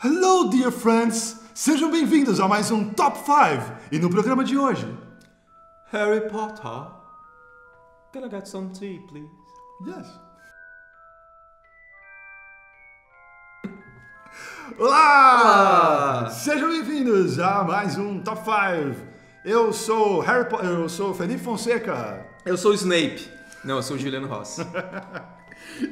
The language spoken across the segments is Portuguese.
Hello, dear friends! Sejam bem-vindos a mais um Top 5! E no programa de hoje... Harry Potter. Can I get some tea, please? Yes. Olá! Sejam bem-vindos a mais um Top 5. Eu sou eu sou Felipe Fonseca. Eu sou o Snape. Não, eu sou o Juliano Ross.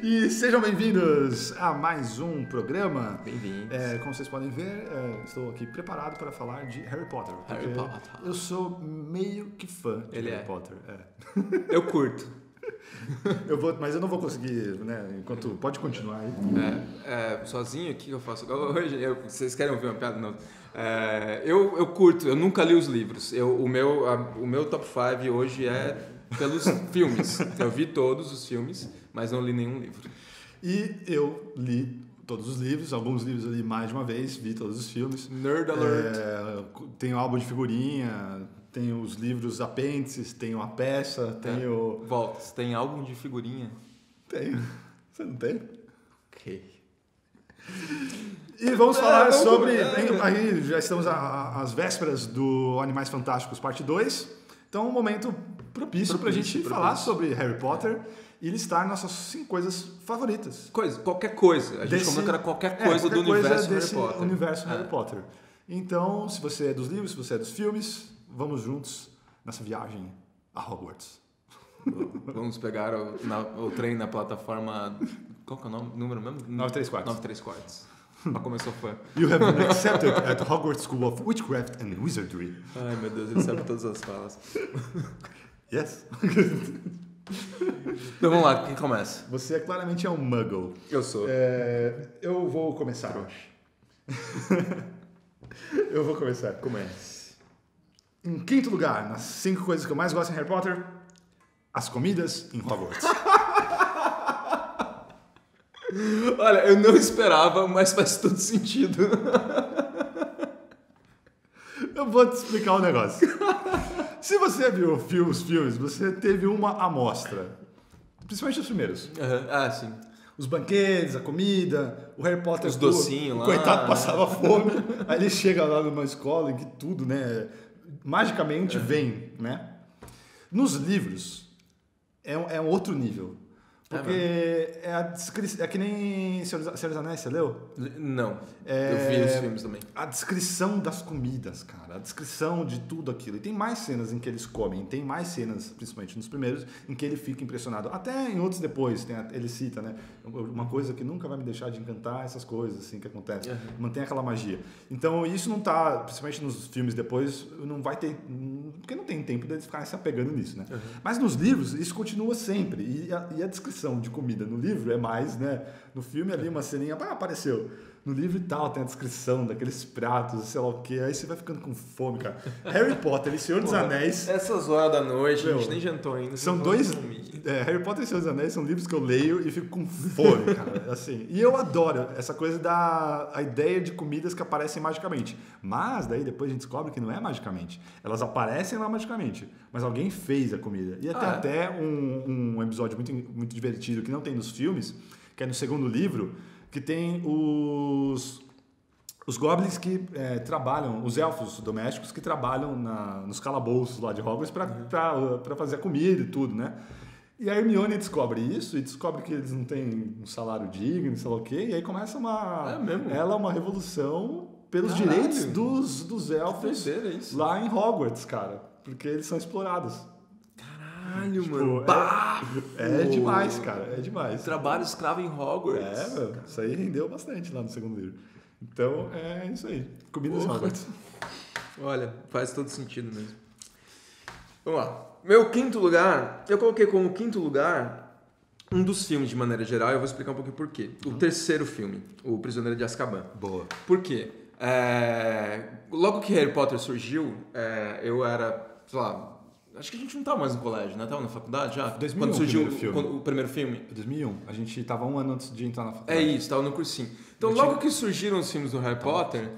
E sejam bem-vindos a mais um programa. Bem-vindos. Como vocês podem ver, estou aqui preparado para falar de Harry Potter. Harry Potter. Eu sou meio que fã de Harry Potter. Eu curto. Mas eu não vou conseguir, né? Pode continuar aí. Sozinho, o que eu faço? Hoje, vocês querem ouvir uma piada? Não. Eu curto, eu nunca li os livros. O meu top 5 hoje é pelos filmes. Eu vi todos os filmes, mas não li nenhum livro. E eu li todos os livros, alguns livros eu li mais de uma vez, vi todos os filmes. Nerd alert. Tenho álbum de figurinha, tenho os livros apêndices, tenho a peça, tenho... Volta, você tem álbum de figurinha? Tenho. Você não tem? Ok. E vamos falar sobre... Aí já estamos às vésperas do Animais Fantásticos Parte 2. Então, um momento propício para a gente falar sobre Harry Potter e listar nossas 5 coisas favoritas. Qualquer coisa. A gente comenta qualquer coisa do universo Harry Potter. Universo Harry Potter. Então, se você é dos livros, se você é dos filmes, vamos juntos nessa viagem a Hogwarts. Vamos pegar o trem na plataforma... Qual que é o número mesmo? 934. 934. Já começou fã. You have been accepted at Hogwarts School of Witchcraft and Wizardry. Ai, meu Deus, ele sabe todas as falas. Yes. Então vamos lá, quem começa? Você claramente é um muggle. Eu sou. Eu vou começar hoje. Eu vou começar. Comece. Em quinto lugar, nas 5 coisas que eu mais gosto em Harry Potter, as comidas em Hogwarts. Olha, eu não esperava, mas faz todo sentido. Eu vou te explicar um negócio. Se você viu os filmes, você teve uma amostra. Principalmente os primeiros. Sim. Os banquetes, a comida, o Harry Potter... Os docinhos lá. O coitado passava fome. Aí ele chega lá numa escola em que tudo, né, magicamente vem, né? Nos livros, é um outro nível. Porque é que nem Senhor dos Anéis, você leu? Não, eu vi os filmes também. A descrição das comidas, cara. A descrição de tudo aquilo. E tem mais cenas em que eles comem. Tem mais cenas, principalmente nos primeiros, em que ele fica impressionado. Até em outros depois, ele cita, né? Uma coisa que nunca vai me deixar de encantar, essas coisas assim que acontecem. Mantém aquela magia. Então, isso não tá, principalmente nos filmes depois, não vai ter... Porque não tem tempo deles ficarem se apegando nisso, né? Mas nos livros, isso continua sempre. E a descrição de comida no livro é mais, né? No filme ali uma ceninha, apareceu. No livro e tal, tem a descrição daqueles pratos, sei lá o que, aí você vai ficando com fome, cara. Harry Potter e Senhor dos Anéis... Essas horas da noite, a gente nem jantou ainda. São dois... Harry Potter e Senhor dos Anéis são livros que eu leio e fico com fome, cara. Assim, e eu adoro essa coisa a ideia de comidas que aparecem magicamente. Mas daí depois a gente descobre que não é magicamente. Elas aparecem lá magicamente, mas alguém fez a comida. E até um episódio muito, muito divertido que não tem nos filmes, que é no segundo livro, que tem os goblins que trabalham, os elfos domésticos que trabalham nos calabouços lá de Hogwarts para fazer a comida e tudo, né? E a Hermione descobre isso e descobre que eles não têm um salário digno, sei lá o quê, e aí começa uma revolução pelos direitos dos elfos lá em Hogwarts, cara, porque eles são explorados. Caralho, mano. É demais, cara. É demais. Trabalho escravo em Hogwarts. Meu. Isso aí rendeu bastante lá no segundo livro. Então, é isso aí. Comidas em Hogwarts. Olha, faz todo sentido mesmo. Vamos lá. Meu quinto lugar, eu coloquei como quinto lugar um dos filmes de maneira geral, e eu vou explicar um pouquinho por quê. O terceiro filme, O Prisioneiro de Azkaban. Boa. Por quê? Logo que Harry Potter surgiu, eu era, sei lá, acho que a gente não estava mais no colégio, né? Tava na faculdade já? 2001, quando surgiu o primeiro filme? 2001. A gente estava 1 ano antes de entrar na faculdade. É isso, estava no cursinho. Então, logo que surgiram os filmes do Harry Potter,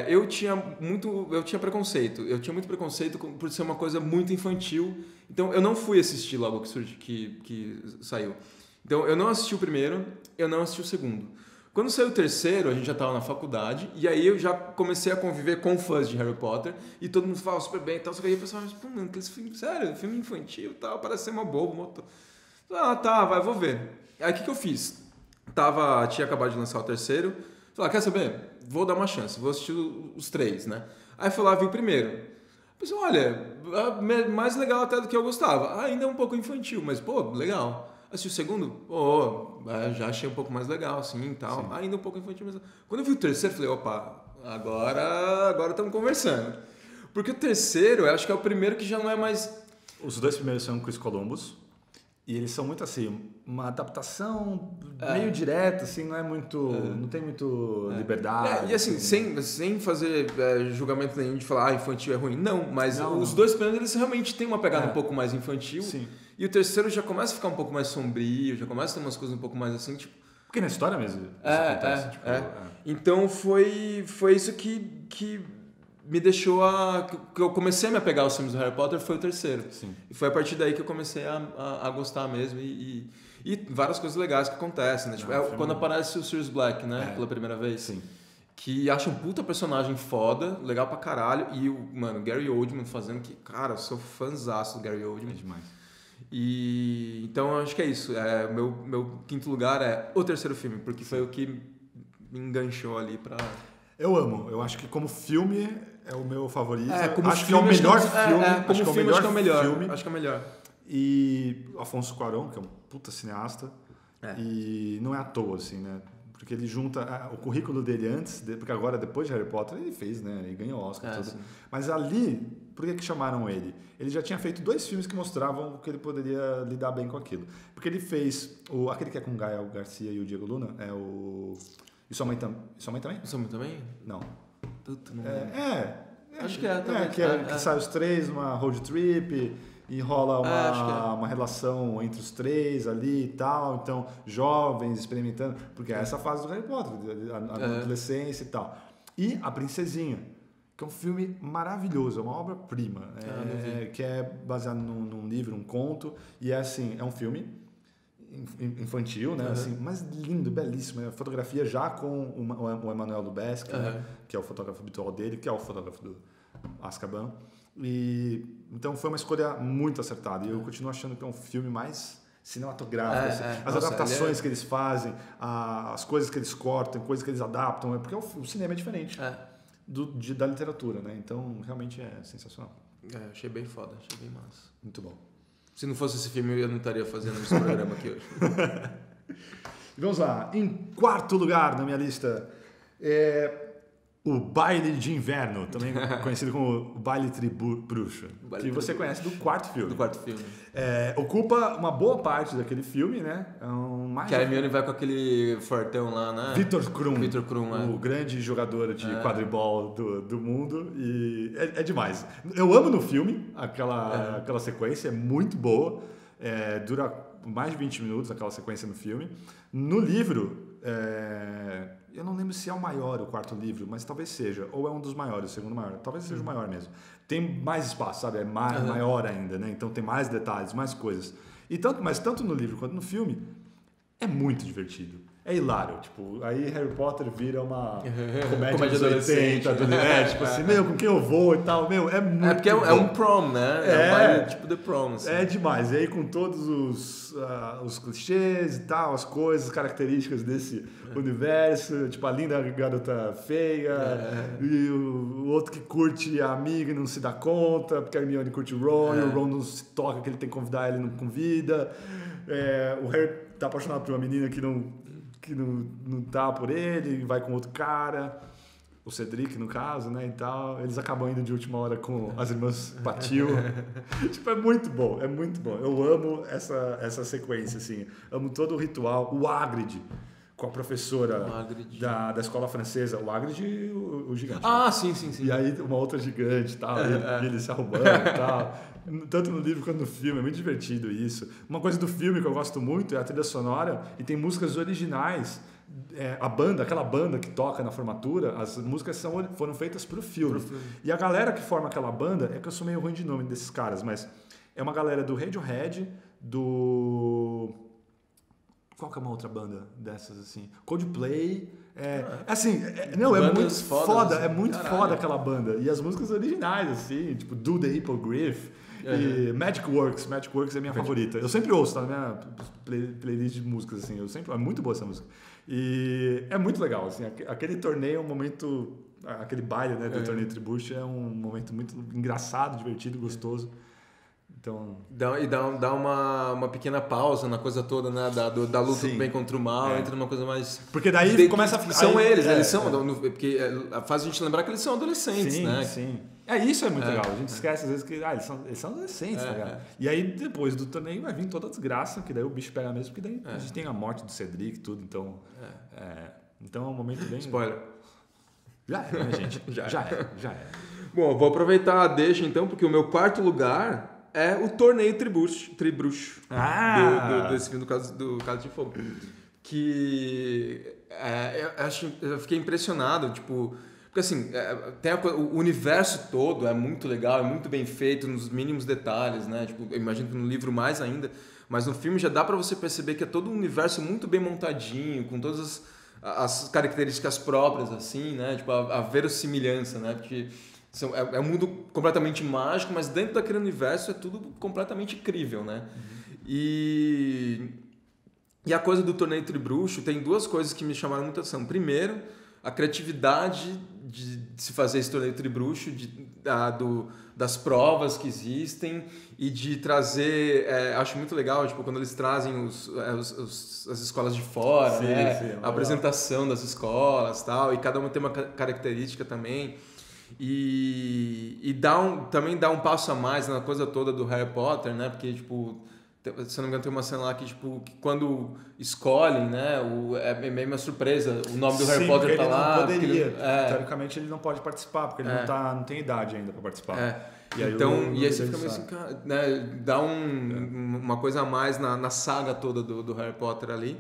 eu tinha preconceito. Eu tinha muito preconceito por ser uma coisa muito infantil. Então, eu não fui assistir logo que saiu. Então, eu não assisti o primeiro, eu não assisti o segundo. Quando saiu o terceiro, a gente já estava na faculdade, e aí eu já comecei a conviver com fãs de Harry Potter, e todo mundo falava super bem e tal, só que aí o pessoal falava, pô, mano, aqueles filmes, sério, filme infantil e tal, parece ser uma boba. Ah, tá, vai, vou ver. Aí o que eu fiz? Tinha acabado de lançar o terceiro, falei, quer saber? Vou dar uma chance, vou assistir os 3, né? Aí fui lá, vi o primeiro. Pensei, olha, mais legal até do que eu gostava. Ainda é um pouco infantil, mas, pô, legal. Assisti o segundo, já achei um pouco mais legal, assim, e tal. Sim. Ainda um pouco infantil, mas... Quando eu vi o terceiro, falei, opa, agora estamos conversando. Porque o terceiro, eu acho que é o primeiro que já não é mais... Os 2 primeiros são Chris Columbus, e eles são muito assim, uma adaptação meio direta, assim, não é muito... Não tem muito liberdade. E assim, sem fazer julgamento nenhum de falar, infantil é ruim. Não, mas os 2 primeiros, eles realmente têm uma pegada um pouco mais infantil. Sim. E o terceiro já começa a ficar um pouco mais sombrio, já começa a ter umas coisas um pouco mais assim, tipo... Porque na história mesmo isso acontece. Então foi isso que me deixou que eu comecei a me apegar aos filmes do Harry Potter, foi o terceiro. Sim. E foi a partir daí que eu comecei a gostar mesmo e várias coisas legais que acontecem, né? Tipo, quando aparece o Sirius Black, né? Pela primeira vez. Sim. Que acha um puta personagem foda, legal pra caralho. E o Gary Oldman fazendo que... Cara, eu sou fãzaço do Gary Oldman. É demais. E então eu acho que é isso. Meu quinto lugar é o terceiro filme, porque foi o que me enganchou ali pra... Eu amo. Eu acho que como filme é o meu favorito. Acho que é o melhor filme. Como filme, acho que é o melhor filme. Acho que é o melhor. E Afonso Cuarón, que é um puta cineasta. E não é à toa, assim, né? Porque ele junta o currículo dele antes, porque agora, depois de Harry Potter, ele fez, né? Ele ganhou Oscar. Tudo. Mas ali, por que chamaram ele? Ele já tinha feito 2 filmes que mostravam que ele poderia lidar bem com aquilo. Porque ele fez aquele que é com o Gael Garcia e o Diego Luna, é o... E Sua Mãe Também? Sua Mãe Também? Não. Acho que é também. Que sai os 3 numa road trip e rola uma relação entre os 3 ali e tal. Então, jovens experimentando, porque é essa fase do Harry Potter, a adolescência e tal. E A Princesinha, que é um filme maravilhoso, é uma obra-prima, que é baseado num livro, um conto, e é um filme infantil, né? Assim, mas lindo, belíssimo. A fotografia já com o Emmanuel Lubezki, né? Que é o fotógrafo habitual dele, que é o fotógrafo do Azkaban. E então foi uma escolha muito acertada. E eu continuo achando que é um filme mais cinematográfico. As adaptações que eles fazem, as coisas que eles cortam, coisas que eles adaptam, porque o cinema é diferente da literatura, né? Então realmente é sensacional. Achei bem foda, achei bem massa. Muito bom. Se não fosse esse filme, eu não estaria fazendo esse programa aqui hoje. Vamos lá. Em quarto lugar na minha lista o Baile de Inverno, também conhecido como o Baile Tribruxo, que você conhece do quarto filme. Ocupa uma boa parte daquele filme, né? Que a Hermione vai com aquele fortão lá, né? Victor Krum, o grande jogador de quadribol do mundo. E é demais. Eu amo no filme aquela sequência, é muito boa. Dura mais de 20 minutos aquela sequência no filme. No livro... eu não lembro se é o maior, o quarto livro, mas talvez seja, ou é um dos maiores, o segundo maior, talvez seja o maior mesmo. Tem mais espaço, sabe? É maior ainda, né? Então tem mais detalhes, mais coisas. Mas tanto no livro quanto no filme, é muito divertido. É hilário, tipo, aí Harry Potter vira uma comédia dos 80, tipo assim, com quem eu vou e tal, é muito porque é um prom, né? É um baile tipo The Prom, assim. É demais, e aí com todos os clichês e tal, as coisas, características desse universo, tipo a linda garota feia, e o outro que curte a amiga e não se dá conta, porque a Hermione curte o Ron, e o Ron não se toca que ele tem que convidar, ele não convida, o Harry tá apaixonado por uma menina que não tá por ele, vai com outro cara, o Cedric no caso, né, e tal. Eles acabam indo de última hora com as irmãs Patil. Tipo, é muito bom. Eu amo essa sequência, assim. Amo todo o ritual. O Hagrid, com a professora da escola francesa. O Hagrid, o gigante. Sim. E aí uma outra gigante e tal, e ele se arrumando e tal. Tanto no livro quanto no filme, é muito divertido isso. Uma coisa do filme que eu gosto muito é a trilha sonora, e tem músicas originais. Aquela banda que toca na formatura, as músicas foram feitas pro filme. E a galera que forma aquela banda, que eu sou meio ruim de nome desses caras, mas é uma galera do Radiohead, do Qual que é uma outra banda dessas, assim? Coldplay. Assim, não, é muito foda, assim, é muito foda aquela banda. E as músicas originais, assim, tipo Do the Hippogriff e Magic Works. Magic Works é minha favorita. Eu sempre ouço, tá na minha playlist de músicas, assim. É muito boa essa música. E é muito legal, assim. Aquele torneio é um momento... Aquele baile, né, do torneio Tribucho é um momento muito engraçado, divertido, gostoso. Então... Dá uma pequena pausa na coisa toda, né? Da luta do bem contra o mal, entra numa coisa mais... Porque daí começa a... São eles são... Porque faz a gente lembrar que eles são adolescentes, né? Sim. Isso é muito legal. A gente esquece às vezes que eles são adolescentes, tá ligado? E aí depois do torneio vai vir toda a desgraça, que daí o bicho pega mesmo, porque daí a gente tem a morte do Cedric e tudo, então... Então é um momento bem... Spoiler. Já é, né, gente? Já é. Bom, vou aproveitar a deixa então, porque o meu quarto lugar é o torneio Tribruxo. Desse filme do Cálice de Fogo. Que eu fiquei impressionado, tipo... Porque assim, o universo todo é muito legal, é muito bem feito nos mínimos detalhes, né? Tipo, eu imagino que no livro mais ainda, mas no filme já dá pra você perceber que é todo um universo muito bem montadinho, com todas as características próprias, assim, né? Tipo, a verossimilhança, né? Porque é um mundo completamente mágico, mas dentro daquele universo é tudo completamente incrível, né? E a coisa do torneio Tribruxo tem duas coisas que me chamaram muita atenção. Primeiro, a criatividade de se fazer esse torneio Tribruxo, das provas que existem e de trazer... acho muito legal, tipo, quando eles trazem as escolas de fora, a apresentação das escolas, tal, e cada uma tem uma característica também. E também dá um passo a mais na coisa toda do Harry Potter, né? Porque, tipo... Se eu não me engano, tem uma cena lá que, tipo, que quando escolhem, né, é meio uma surpresa, o nome do Harry Potter tá lá. Não poderia. Teoricamente ele não pode participar, porque ele não tem idade ainda para participar. E aí você fica meio assim, cara, né, dá uma coisa a mais na saga toda do Harry Potter ali.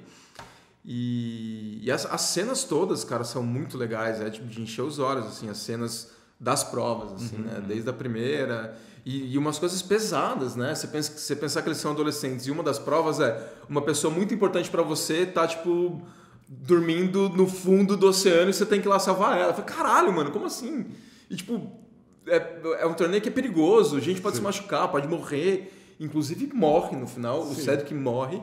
E as cenas todas, cara, são muito legais, tipo, de encher os olhos, assim, as cenas das provas, assim, né, desde a primeira... E umas coisas pesadas, né? Você pensar que eles são adolescentes e uma das provas é uma pessoa muito importante pra você tá, tipo, dormindo no fundo do oceano e você tem que ir lá salvar ela. Eu falei, caralho, mano, como assim? E, tipo, é um torneio que é perigoso, a gente pode se machucar, pode morrer, inclusive morre no final, o Cedric morre.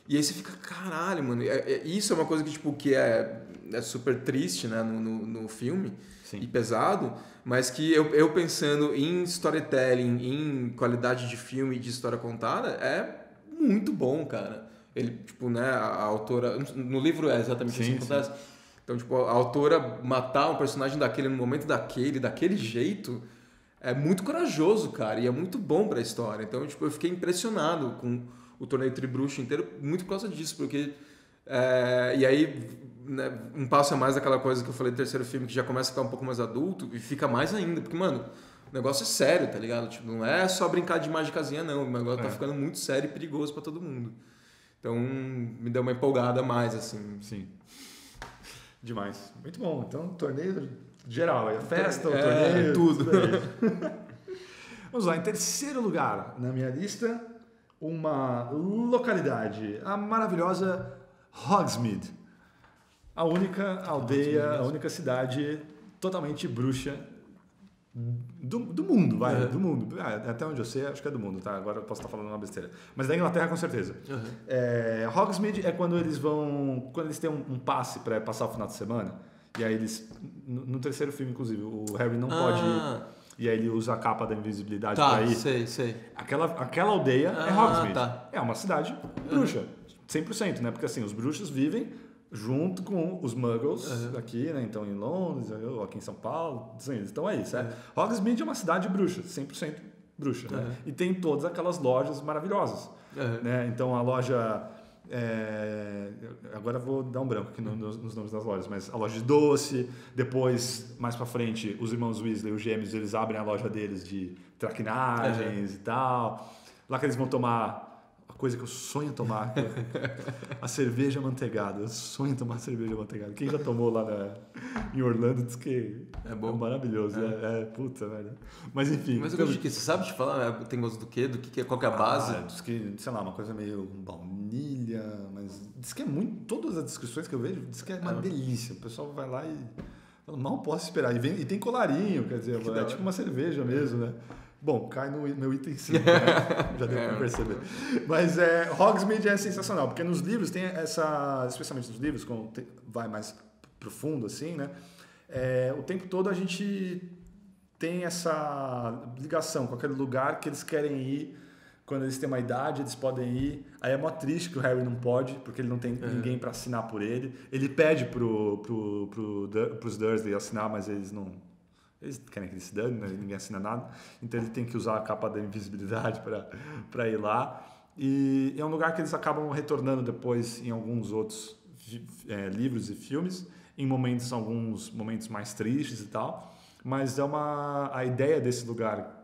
E aí você fica, caralho, mano. Isso é uma coisa que, tipo, que é super triste, né, no filme. Sim. E pesado, mas que eu pensando em storytelling, em qualidade de filme e de história contada, é muito bom, cara. Ele, tipo, né, a autora... No livro é exatamente assim que acontece. Então, tipo, a autora matar um personagem daquele no momento daquele jeito, é muito corajoso, cara, e é muito bom pra história. Então, tipo, eu fiquei impressionado com o torneio Tribruxo inteiro, muito por causa disso, porque... e aí... Né, um passo a mais daquela coisa que eu falei do terceiro filme, que já começa a ficar um pouco mais adulto e fica mais ainda, porque, mano, o negócio é sério, tá ligado? Tipo, não é só brincar de magicazinha, não. O negócio tá ficando muito sério e perigoso pra todo mundo. Então, me deu uma empolgada a mais, assim. Sim. Demais. Muito bom. Então, torneio geral, a festa, o torneio... tudo. Vamos lá, em terceiro lugar na minha lista, uma localidade, a maravilhosa Hogsmeade. A única aldeia, a única cidade totalmente bruxa do mundo, do mundo. Até onde eu sei, acho que é do mundo, tá? Agora eu posso estar falando uma besteira. Mas da Inglaterra, com certeza. Hogsmeade é quando eles têm um passe para passar o final de semana. E aí eles, no terceiro filme, inclusive, o Harry não pode ir. E aí ele usa a capa da invisibilidade para ir. Sei. Aquela aldeia é Hogsmeade. É uma cidade bruxa, 100%, né? Porque assim, os bruxos vivem junto com os muggles aqui, né? Então em Londres, ou aqui em São Paulo, então é isso. Hogsmeade é uma cidade bruxa, 100% bruxa, né? E tem todas aquelas lojas maravilhosas, né? Então a loja... agora eu vou dar um branco aqui nos nomes das lojas, mas a loja de doce, depois, mais pra frente, os irmãos Weasley, os gêmeos, eles abrem a loja deles de traquinagens e tal. Lá que eles vão tomar a coisa que eu sonho tomar, que é a cerveja manteigada. Eu sonho tomar cerveja manteigada. Quem já tomou lá em Orlando diz que é bom, maravilhoso. Puta, velho. Mas enfim. Mas eu gosto de quê? Você sabe te falar? Tem gosto do quê? Qual que é a base? Diz que, sei lá, uma coisa meio baunilha, mas diz que é muito. Todas as descrições que eu vejo, diz que é uma delícia. O pessoal vai lá e mal posso esperar. E tem colarinho, quer dizer, é tipo uma cerveja mesmo, né? Bom, cai no meu item 5, né? Já deu pra perceber. Mas Hogsmeade é sensacional, porque nos livros tem essa, especialmente nos livros, quando vai mais profundo assim, né? O tempo todo a gente tem essa ligação com aquele lugar que eles querem ir. Quando eles têm uma idade, eles podem ir. Aí é mó triste que o Harry não pode, porque ele não tem ninguém para assinar por ele. Ele pede pros Dursley assinar, mas eles não... Eles querem que ele se dane, né? Ninguém assina nada. Então ele tem que usar a capa da invisibilidade para ir lá. E é um lugar que eles acabam retornando depois em alguns outros livros e filmes, em alguns momentos mais tristes e tal. Mas a ideia desse lugar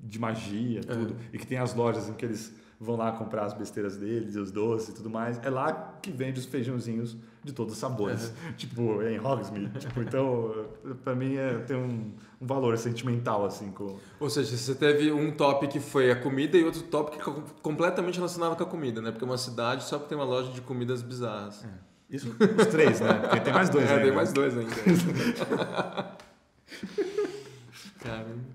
de magia, tudo, e que tem as lojas em que eles vão lá comprar as besteiras deles, os doces e tudo mais, é lá que vende os feijãozinhos de todos os sabores, tipo, em Hogsmeade. Tipo, então, pra mim, tem um valor sentimental, assim. Ou seja, você teve um top que foi a comida e outro top que completamente relacionava com a comida, né? Porque é uma cidade só que tem uma loja de comidas bizarras. Isso, os 3, né? Porque tem mais 2 ainda. Tem mais 2 ainda. Caramba.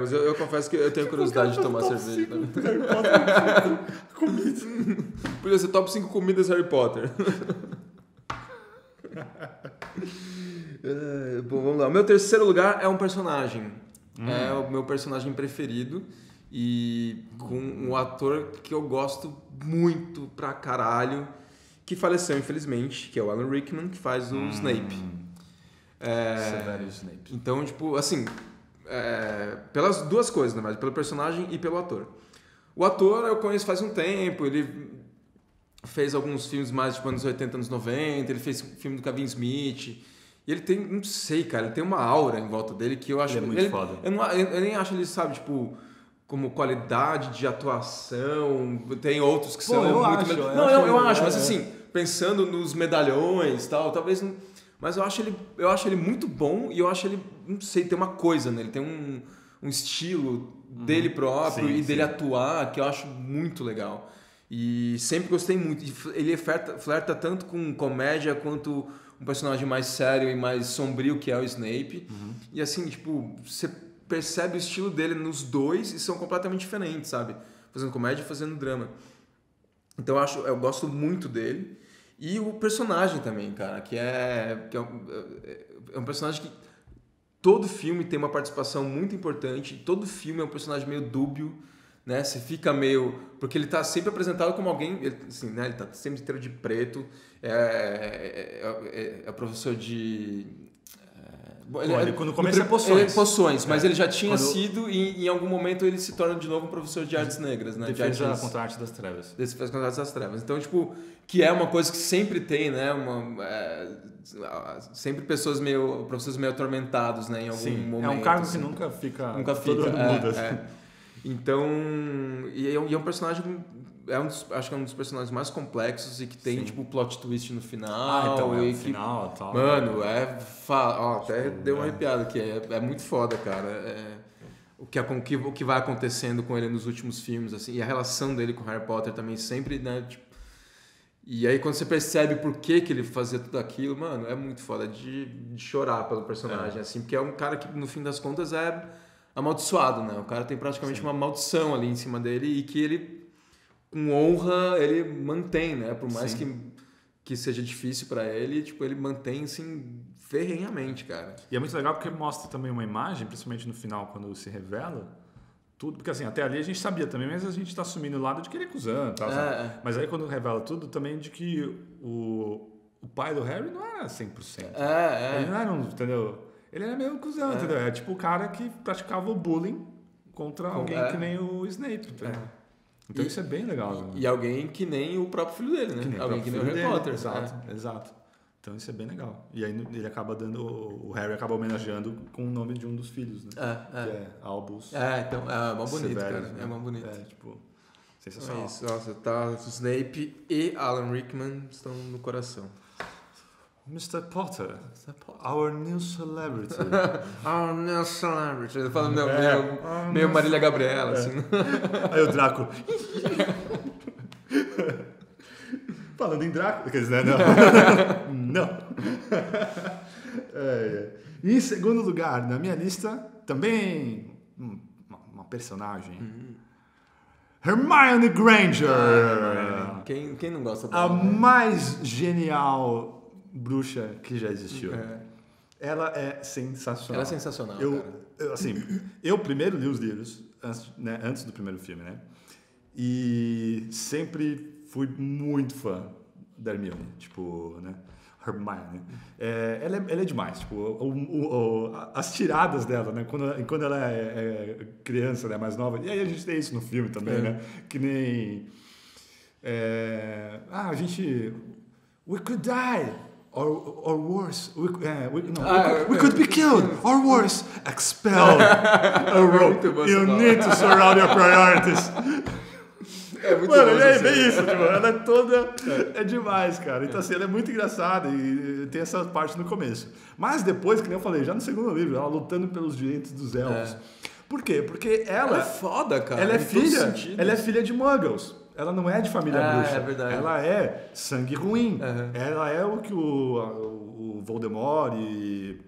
Mas eu confesso que eu tenho curiosidade de tomar cerveja. Harry Potter comida. Podia ser top 5 comidas Harry Potter. Bom, vamos lá. O meu terceiro lugar é um personagem. É o meu personagem preferido. E com um ator que eu gosto muito pra caralho, que faleceu, infelizmente, que é o Alan Rickman, que faz o Snape. Severo Snape. Então, tipo, assim... pelas duas coisas, na verdade, pelo personagem e pelo ator. O ator eu conheço faz um tempo, ele fez alguns filmes mais tipo anos 80, anos 90, ele fez filme do Kevin Smith, e ele tem, não sei, cara, ele tem uma aura em volta dele que eu acho... Ele é muito foda. Eu nem acho ele, sabe, tipo, como qualidade de atuação, tem outros que são eu muito... acho, eu acho, mas assim, pensando nos medalhões e tal, talvez... Mas eu acho ele muito bom e eu acho ele, não sei, tem uma coisa nele, tem um estilo dele próprio e dele atuar que eu acho muito legal. E sempre gostei muito. Ele flerta tanto com comédia quanto um personagem mais sério e mais sombrio que é o Snape. E assim, tipo, você percebe o estilo dele nos dois e são completamente diferentes, sabe? Fazendo comédia e fazendo drama. Então eu gosto muito dele. E o personagem também, cara, que é um personagem que todo filme tem uma participação muito importante, todo filme é um personagem meio dúbio, né? Você fica meio... Porque ele tá sempre apresentado como alguém, assim, né? Ele tá sempre inteiro de preto, é professor de... Quando começa poções. Poções, mas ele já tinha sido e em algum momento ele se torna de novo um professor de artes negras, né? Defesa contra a arte das trevas. Defesa contra a arte das trevas. Então, tipo, que é uma coisa que sempre tem, né? Sempre professores meio atormentados, né? Em algum momento. É um cargo assim. que nunca fica. Todo mundo muda. Então, e é um personagem... acho que é um dos personagens mais complexos e que tem, tipo, plot twist no final. Então, no final tal. Mano, até deu uma arrepiada aqui. É muito foda, cara. O que vai acontecendo com ele nos últimos filmes, assim. E a relação dele com Harry Potter também sempre, né? Tipo, e aí, quando você percebe por que ele fazia tudo aquilo, mano, é muito foda de chorar pelo personagem, assim. Porque é um cara que, no fim das contas, é amaldiçoado, né? O cara tem praticamente uma maldição ali em cima dele e que ele... com honra ele mantém, né? Por mais que seja difícil pra ele, tipo, ele mantém, assim, ferrenhamente, cara. E é muito legal porque mostra também uma imagem, principalmente no final, quando se revela tudo. Porque, assim, até ali a gente sabia também, mas a gente tá assumindo o lado de que ele é cuzão e tal, sabe? Mas aí quando revela tudo, também de que o pai do Harry não era 100%. Ele não era entendeu? Ele era meio cuzão, entendeu? É tipo o cara que praticava o bullying contra alguém que nem o Snape, entendeu? Então isso é bem legal. Né? E alguém que nem o próprio filho dele, né? Alguém que nem o Harry Potter. Exato. Então isso é bem legal. E aí ele acaba o Harry acaba homenageando com o nome de um dos filhos, né? Que é Albus. Então é mó bonito, cara. É mó bonito. Tipo, Sensacional. É isso, nossa, tá, o Snape e Alan Rickman estão no coração. Mr. Potter, our new celebrity. Oh, no celebrity. Ele fala meio Marília Gabriela, assim. Aí o Draco... Falando em Draco... Quer dizer, não. Não. E em segundo lugar, na minha lista, também uma personagem. Hermione Granger. Quem não gosta dela? A mais genial bruxa que já existiu. Ela é sensacional. Ela é sensacional, eu primeiro li os livros, antes do primeiro filme, né? E sempre fui muito fã da Hermione, tipo, né? Hermione. Ela é demais, tipo, as tiradas dela, né? Quando ela é criança, né? Mais nova. E aí a gente tem isso no filme também, né? Que nem... a gente... We could die, or worse. We could be killed, or worse, expelled. You need to sort out your priorities. É muito Mano, bom, é bem isso, tipo, ela é toda... É demais, cara. Então, assim, ela é muito engraçada e tem essa parte no começo. Mas depois, que nem eu falei, já no segundo livro, ela lutando pelos direitos dos elfos. Por quê? Porque ela é foda, cara. Ela é filha de Muggles. Ela não é de família bruxa. É verdade. Ela é sangue ruim. Ela é o que o Voldemort e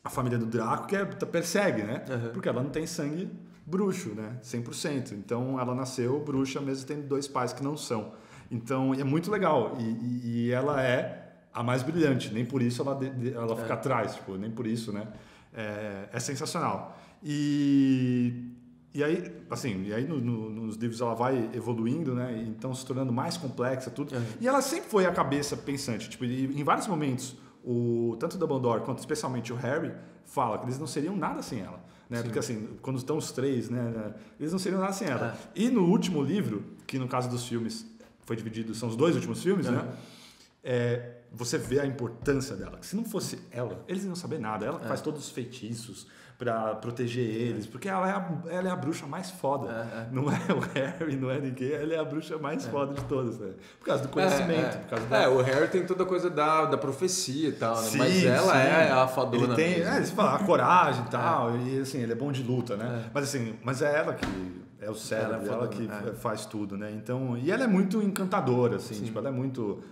a família do Draco persegue, né? Porque ela não tem sangue bruxo, né? 100%. Então, ela nasceu bruxa mesmo tendo dois pais que não são. Então, é muito legal. E ela é a mais brilhante. Nem por isso ela fica atrás. Tipo, nem por isso, né? É sensacional. E aí, assim, nos livros ela vai evoluindo, né? Então, se tornando mais complexa, tudo. E ela sempre foi a cabeça pensante. Tipo, em vários momentos, tanto o Dumbledore quanto especialmente o Harry fala que eles não seriam nada sem ela. Né? Porque assim, quando estão os três, né, eles não seriam nada sem ela. E no último livro, que no caso dos filmes foi dividido, são os dois últimos filmes, né? Você vê a importância dela. Que se não fosse ela, eles não iam saber nada. Ela faz todos os feitiços para proteger eles, porque ela é a bruxa mais foda. Não é o Harry, não é ninguém, ela é a bruxa mais foda de todas, né? Por causa do conhecimento. Por causa o Harry tem toda a coisa da profecia e tal, né? Mas ela é a fadona. Ele tem, você fala, a coragem e tal, e assim, ele é bom de luta, né? Mas é ela que é o cérebro, ela que faz tudo, né? Então, e ela é muito encantadora, assim, tipo, ela é muito...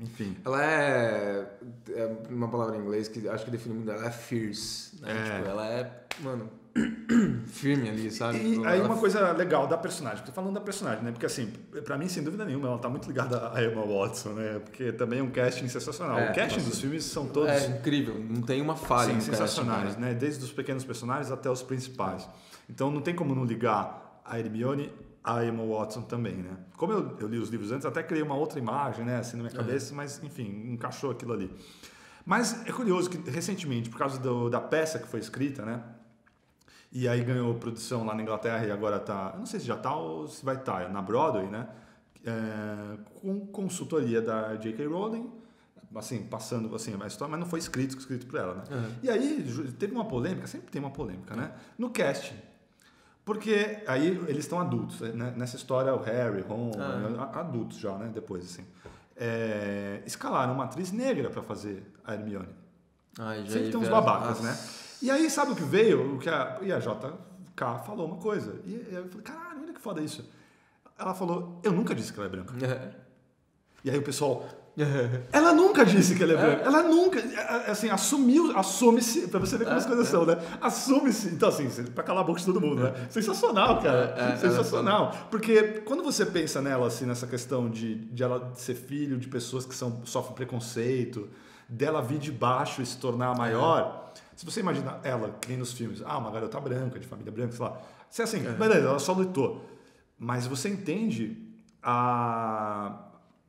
enfim. Ela é uma palavra em inglês que acho que define muito ela é fierce, né? Tipo, ela é, mano, firme ali, sabe? E aí uma coisa legal da personagem, tô falando da personagem, né? Porque assim, pra mim, sem dúvida nenhuma, ela tá muito ligada a Emma Watson, né? Porque também é um casting sensacional. O casting dos filmes são todos... É incrível, não tem uma falha no sensacionais, casting, né? Desde os pequenos personagens até os principais. Então não tem como não ligar a Hermione a Emma Watson também, né? Como eu li os livros antes, até criei uma outra imagem, né? Assim, na minha cabeça, mas enfim, encaixou aquilo ali. Mas é curioso que recentemente, por causa da peça que foi escrita, né? E aí ganhou produção lá na Inglaterra e agora tá... Eu não sei se já tá ou se vai estar, na Broadway, né? Com consultoria da J.K. Rowling, assim, passando assim, a história, mas não foi escrito por ela, né? E aí teve uma polêmica, sempre tem uma polêmica, né? No casting. Porque aí eles estão adultos, né? Nessa história o Harry, Ron, adultos já, né? Depois, assim. Escalaram uma atriz negra para fazer a Hermione. Sempre tem uns babacas, né? E aí, sabe o que veio? E a JK falou uma coisa. E eu falei, caralho, olha que foda isso. Ela falou, eu nunca disse que ela é branca. E aí o pessoal... Ela nunca disse que ela é branca. Ela nunca, assim, assume-se, pra você ver como as coisas são, né? Assume-se. Então, assim, pra calar a boca de todo mundo, né? Sensacional, cara. Sensacional. Porque quando você pensa nela, assim, nessa questão de ela ser filho de pessoas que sofrem preconceito, dela vir de baixo e se tornar maior, se você imagina ela, que nem nos filmes, uma garota branca, de família branca, sei lá. Você assim, beleza, ela só lutou. Mas você entende a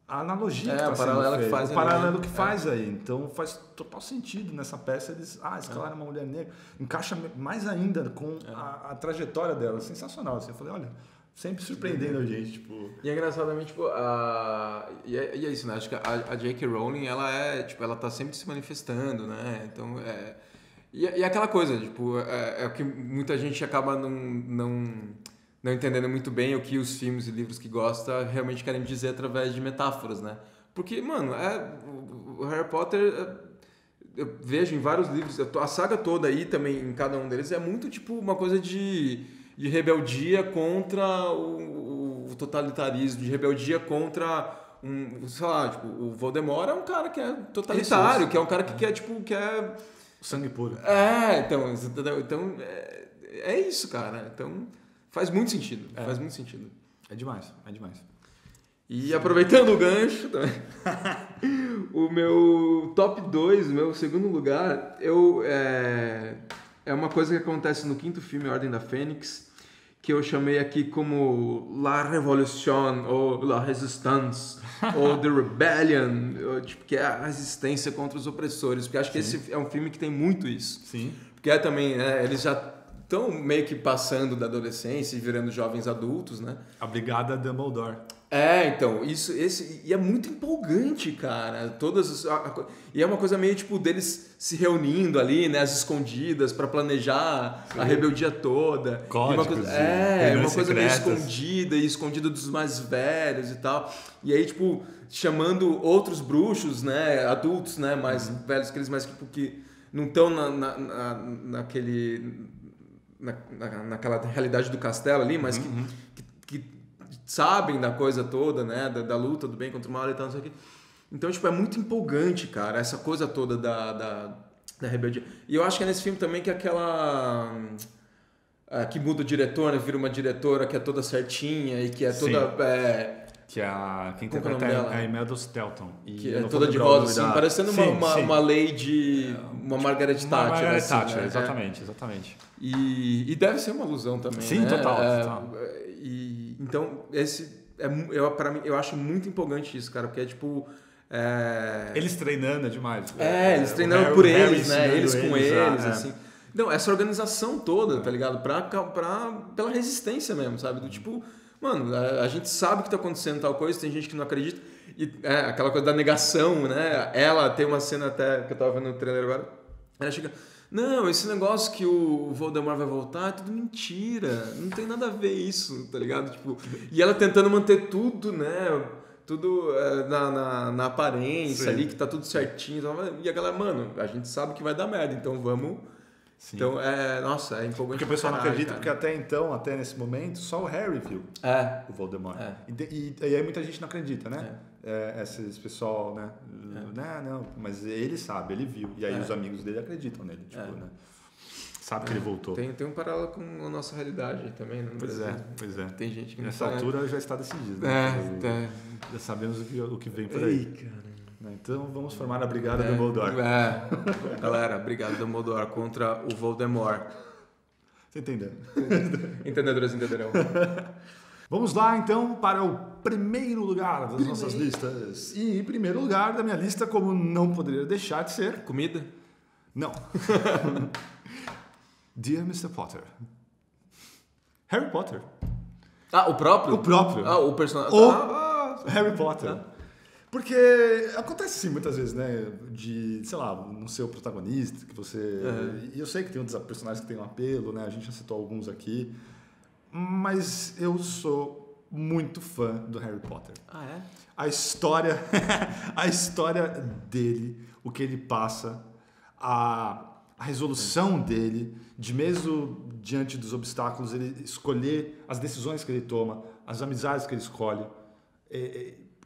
analogia que está sendo feita, o paralelo que faz aí. Então faz total sentido nessa peça eles escalaram uma mulher negra, encaixa mais ainda com a trajetória dela, sensacional. Assim, eu falei, olha, sempre surpreendendo a gente, tipo... E é engraçadamente, tipo, e é isso, né? Acho que a J.K. Rowling, ela tá sempre se manifestando, né? Então, E aquela coisa, tipo, é o que muita gente acaba não não entendendo muito bem o que os filmes e livros que gosta realmente querem dizer através de metáforas, né? Porque, mano, o Harry Potter, eu vejo em vários livros, a saga toda aí também, em cada um deles, é muito tipo uma coisa de rebeldia contra o totalitarismo, de rebeldia contra sei lá, tipo, o Voldemort é um cara que é totalitário, Isso. Que é um cara que quer, tipo, quer... Sangue puro. Então é isso, cara. Então faz muito sentido, faz muito sentido. É demais, é demais. E aproveitando o gancho também, o meu top 2, o meu segundo lugar, é uma coisa que acontece no quinto filme, Ordem da Fênix, que eu chamei aqui como La Révolution, ou La Résistance, ou The Rebellion, tipo, que é a resistência contra os opressores, porque acho que esse é um filme que tem muito isso. Sim. Porque também, né, eles já estão meio que passando da adolescência e virando jovens adultos, né? A Brigada Dumbledore. Então, e é muito empolgante, cara. E é uma coisa meio tipo deles se reunindo ali, né, às escondidas, para planejar a rebeldia toda. Códigos, uma coisa meio escondida dos mais velhos e tal. E aí, tipo, chamando outros bruxos, né, adultos, né, mais velhos que eles, mas tipo, que não estão naquela realidade do castelo ali, mas que sabem da coisa toda, né? Da luta do bem contra o mal e tal, não sei o quê. Então, tipo, é muito empolgante, cara, essa coisa toda da rebeldia. E eu acho que é nesse filme também que aquela... que muda o diretor, né? Vira uma diretora que é toda certinha e que é toda... Que quem interpreta é a Imelda Staunton. Que é toda de rosa, assim, parecendo uma Lady... Uma Margaret Thatcher. Margaret assim, Thatcher, né? Exatamente. E deve ser uma alusão também, sim, né? Total. Então, pra mim, eu acho muito empolgante isso, cara, porque é tipo... Eles treinando é demais. Eles treinando por eles, né? Eles com eles, assim. assim. Não, essa organização toda, tá ligado? Pela resistência mesmo, sabe? Do tipo, mano, a gente sabe que tá acontecendo tal coisa, tem gente que não acredita. E aquela coisa da negação, né? Ela tem uma cena até, que eu tava vendo no trailer agora, ela chega... Não, esse negócio que o Voldemort vai voltar é tudo mentira. Não tem nada a ver isso, tá ligado? Tipo, e ela tentando manter tudo, né? Tudo na aparência ali, que tá tudo certinho. E a galera, mano, a gente sabe que vai dar merda, então vamos... Sim. Então, nossa, é empolgante. Porque o pessoal não acredita, cara. Porque até então, até nesse momento, só o Harry viu o Voldemort. E aí muita gente não acredita, né? Esse pessoal, né? Não, mas ele sabe, ele viu. E aí os amigos dele acreditam nele, tipo, né? Sabe que ele voltou. Tem um paralelo com a nossa realidade também, né? Pois é. Tem gente que não nessa altura já está decidido, né? Já sabemos o que vem por aí. Cara. Então vamos formar a Brigada Dumbledore. Galera, Brigada Dumbledore contra o Voldemort. Você entendeu? Entendedores entenderão. Vamos lá então para o primeiro lugar das nossas listas. E em primeiro lugar da minha lista, como não poderia deixar de ser... Comida? Não. Dear Mr. Potter. Harry Potter. O próprio? O próprio. O personagem. Harry Potter. Porque acontece sim muitas vezes, né? De, sei lá, não ser o protagonista, que você... E eu sei que tem outros personagens que têm um apelo, né? A gente já citou alguns aqui. Mas eu sou muito fã do Harry Potter. A história dele, o que ele passa, a resolução dele, de mesmo diante dos obstáculos, ele escolher as decisões que ele toma, as amizades que ele escolhe.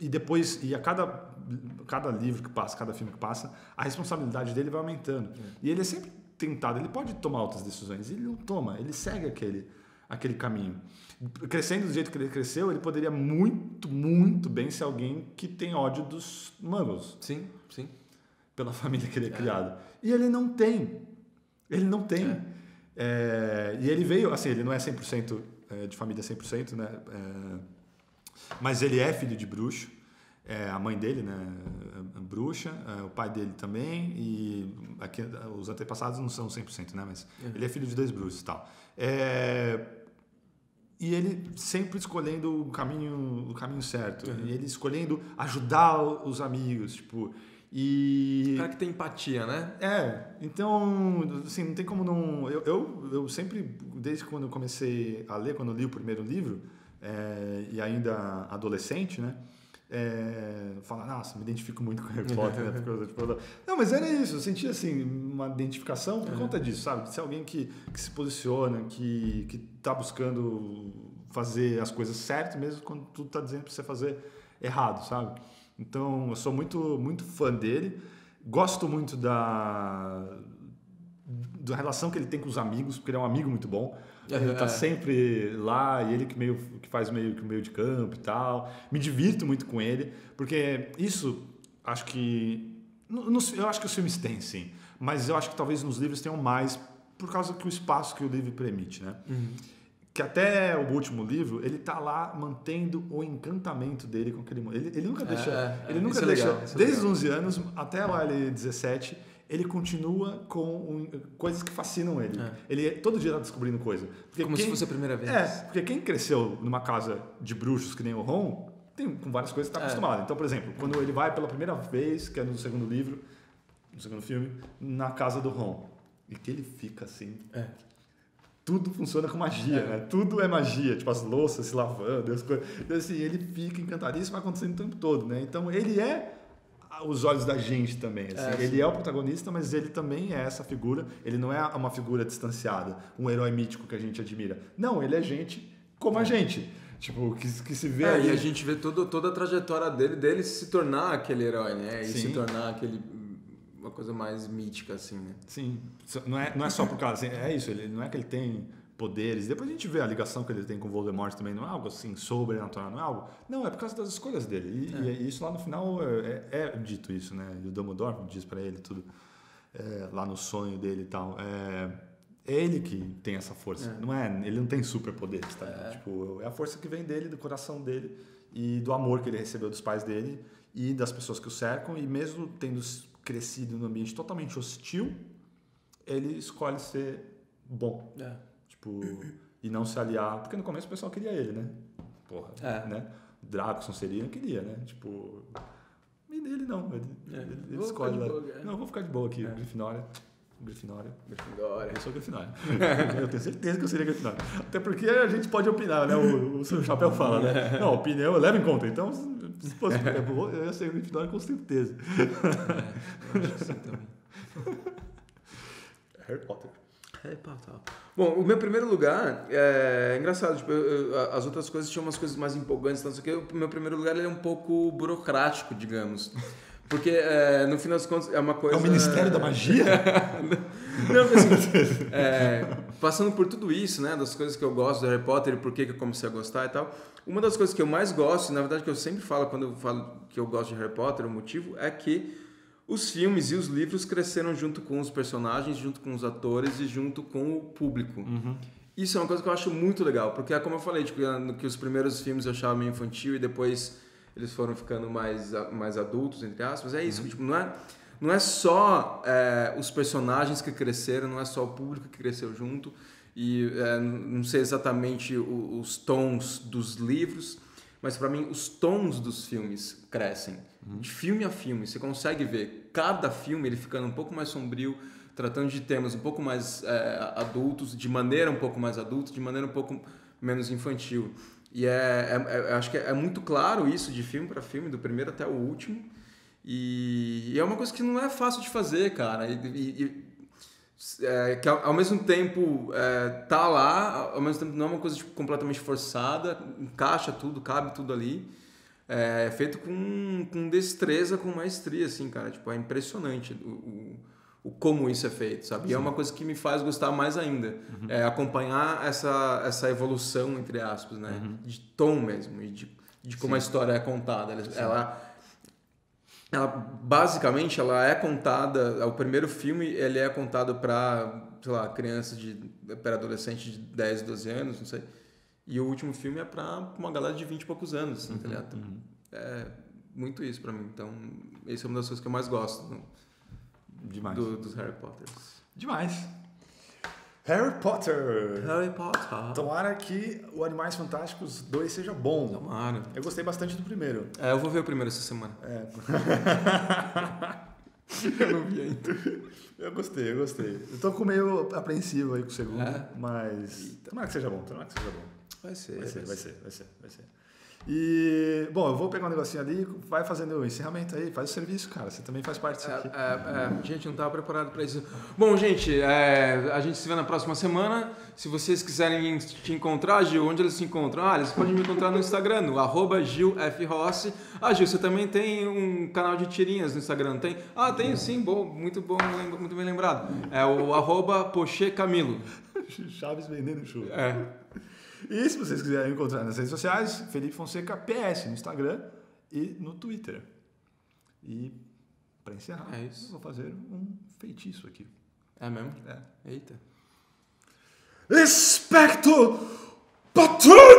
E depois, a cada livro que passa, cada filme que passa, a responsabilidade dele vai aumentando. E ele é sempre tentado, ele pode tomar outras decisões, ele não toma, ele segue aquele caminho. Crescendo do jeito que ele cresceu, ele poderia muito, muito bem ser alguém que tem ódio dos muggles. Sim. Pela família que ele é criado. E ele não tem. E ele veio, assim, ele não é 100% de família 100%, né? Mas ele é filho de bruxo. A mãe dele, né, é bruxa, o pai dele também, e aqui, os antepassados não são 100%, né, mas ele é filho de 2 bruxos e tal. E ele sempre escolhendo o caminho certo, e ele escolhendo ajudar os amigos, tipo, E... cara que tem empatia, né? Então, assim, não tem como não... Eu sempre, desde quando eu comecei a ler, quando eu li o primeiro livro, e ainda adolescente, né? Falar, nossa, me identifico muito com Harry Potter, né? Não, mas era isso, eu sentia assim, uma identificação por conta disso, sabe? De ser alguém que se posiciona, que tá buscando fazer as coisas certas, mesmo quando tudo tá dizendo pra você fazer errado, sabe? Então, eu sou muito, muito fã dele, gosto muito da relação que ele tem com os amigos, porque ele é um amigo muito bom. Ele tá sempre lá e ele que faz meio que o meio de campo e tal. Me divirto muito com ele, porque isso, acho que... eu acho que os filmes têm, sim. Mas eu acho que talvez nos livros tenham mais, por causa do espaço que o livro permite, né? Que até o último livro, ele tá lá mantendo o encantamento dele com aquele mundo. Ele nunca deixa... ele nunca deixa... Legal, desde os 11 anos até lá ele 17... ele continua com coisas que fascinam ele. Ele todo dia está descobrindo coisa. Como se fosse a primeira vez. Porque quem cresceu numa casa de bruxos que nem o Ron, tem com várias coisas que está acostumado. Então, por exemplo, quando ele vai pela primeira vez, que é no segundo livro, no segundo filme, na casa do Ron, e que ele fica assim... Tudo funciona com magia, né? Tudo é magia, tipo as louças se lavando, as coisas. Então, assim, ele fica encantado. Isso vai acontecendo o tempo todo, né? Então, ele é os olhos da gente também. Assim. Ele é o protagonista, mas ele também é essa figura. Ele não é uma figura distanciada, um herói mítico que a gente admira. Não, ele é gente como a gente. Tipo, que se vê ali. E a gente vê toda a trajetória dele se tornar aquele herói, né? E se tornar uma coisa mais mítica, assim, né? Sim. Não é só por causa... Assim, é isso, ele não é que ele tem poderes. Depois a gente vê a ligação que ele tem com o Voldemort também. Não é algo assim sobrenatural, não é algo... Não, é por causa das escolhas dele. E isso lá no final é dito isso, né? E o Dumbledore diz pra ele tudo. Lá no sonho dele e tal. É ele que tem essa força. Ele não tem superpoderes, tá? Tipo, é a força que vem dele, do coração dele e do amor que ele recebeu dos pais dele e das pessoas que o cercam. E mesmo tendo crescido num ambiente totalmente hostil, ele escolhe ser bom. Tipo, e não se aliar... Porque no começo o pessoal queria ele, né? Porra, né? Draco, Sonserina queria, né? Tipo... E ele não. Ele escolhe lá. Não, vou ficar de boa aqui. Grifinória. Eu sou Grifinória. Eu tenho certeza que eu seria Grifinória. Até porque a gente pode opinar, né? O seu chapéu fala, né? Não, opinião eu levo em conta. Então, se fosse, eu ia ser Grifinória com certeza. Eu acho que sim também. Harry Potter. Bom, o meu primeiro lugar é engraçado, tipo, as outras coisas tinham umas coisas mais empolgantes, não sei o que. O meu primeiro lugar ele é um pouco burocrático, digamos. Porque, no final das contas, é uma coisa... É o Ministério da Magia? Não, assim, passando por tudo isso, né, das coisas que eu gosto do Harry Potter e por que eu comecei a gostar e tal, uma das coisas que eu mais gosto, na verdade que eu sempre falo quando eu falo que eu gosto de Harry Potter, o motivo é que os filmes e os livros cresceram junto com os personagens, junto com os atores e junto com o público. Isso é uma coisa que eu acho muito legal, porque é como eu falei, tipo, que os primeiros filmes eu achava meio infantil e depois eles foram ficando mais adultos, entre aspas. É isso, tipo, não é só os personagens que cresceram, não é só o público que cresceu junto, e não sei exatamente os tons dos livros, mas para mim os tons dos filmes crescem, de filme a filme. Você consegue ver cada filme ele ficando um pouco mais sombrio, tratando de temas um pouco mais adultos, de maneira um pouco mais adulta, de maneira um pouco menos infantil. E acho que é muito claro isso de filme para filme, do primeiro até o último. E é uma coisa que não é fácil de fazer, cara. Que ao mesmo tempo tá lá, ao mesmo tempo não é uma coisa tipo, completamente forçada, encaixa tudo, cabe tudo ali. É feito com destreza, com maestria, assim, cara. Tipo, é impressionante o como isso é feito, sabe? Sim. E é uma coisa que me faz gostar mais ainda. Acompanhar essa evolução, entre aspas, né? De tom mesmo, e de como a história é contada. Ela basicamente ela é contada, o primeiro filme ele é contado para, sei lá, crianças para adolescente de 10, 12 anos, não sei. E o último filme é para uma galera de 20 e poucos anos, assim, tá ligado? É muito isso para mim. Então, essa é uma das coisas que eu mais gosto demais. Dos Harry Potters. Demais. Harry Potter. Harry Potter. Tomara que o Animais Fantásticos 2 seja bom. Tomara. Eu gostei bastante do primeiro. Eu vou ver o primeiro essa semana. Eu não vi ainda. Eu gostei. Eu tô meio apreensivo aí com o segundo, mas tomara que seja bom. Vai ser. E, bom, eu vou pegar um negocinho ali, vai fazendo o encerramento aí, faz o serviço, cara. Você também faz parte disso aqui. Gente, não estava preparado para isso. Bom, gente, a gente se vê na próxima semana. Se vocês quiserem te encontrar, Gil, onde eles se encontram? Eles podem me encontrar no Instagram, no @GilFRossi. Gil, você também tem um canal de tirinhas no Instagram, não tem? Tenho sim, muito bem lembrado. É o @PocheCamilo. Chaves vendendo chuva. E se vocês quiserem encontrar nas redes sociais, Felipe Fonseca PS no Instagram e no Twitter. E para encerrar, eu vou fazer um feitiço aqui. É mesmo? Eita. Expecto Patronum!